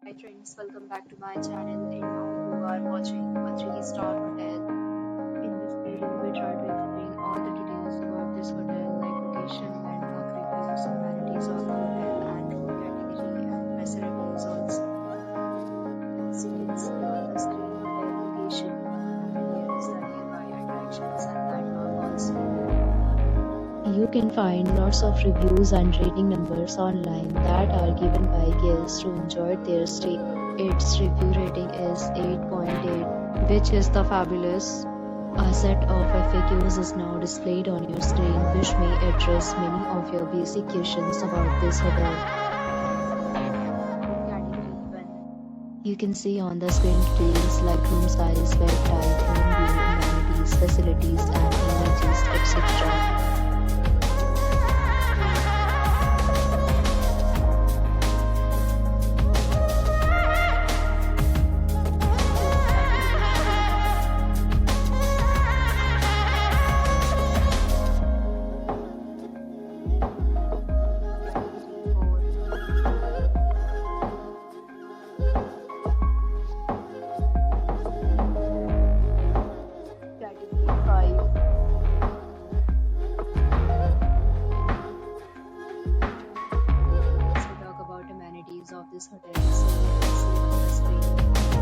Hi friends, welcome back to my channel and now you are watching a 3-star hotel. In this video, we try to explain all the details about this hotel like location, landmark reviews, amenities of the hotel and room category and facilities also. As you can see on the screen, hotel location and here is the nearby attractions and landmark also. You can find lots of reviews and rating numbers online that are given by guests who enjoyed their stay. Its review rating is 8.8, which is the fabulous. A set of FAQs is now displayed on your screen, which may address many of your basic questions about this hotel. Category 1. You can see on the screen details like room size, bed type, room view, amenities, facilities, and images, etc. Of this hotel, so you can see on the screen.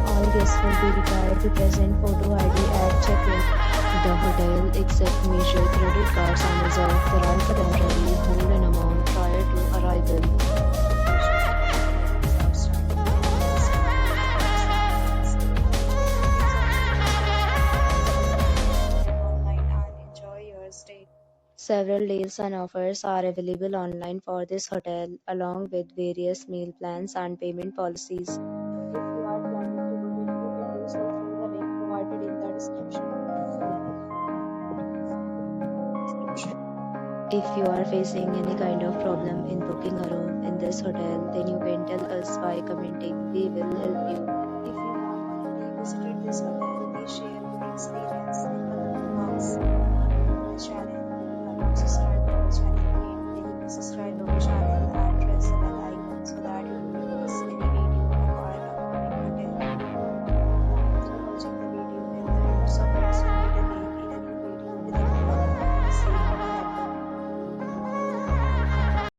All guests will be required to present photo ID at check-in. The hotel accepts major credit cards and reserves the right to temporarily hold an amount prior to arrival. Several deals and offers are available online for this hotel, along with various meal plans and payment policies. If you are planning to book it, you can do so through the link provided in the description. If you are facing any kind of problem in booking a room in this hotel, then you can tell us by commenting. We will help you. If you have already visited this hotel,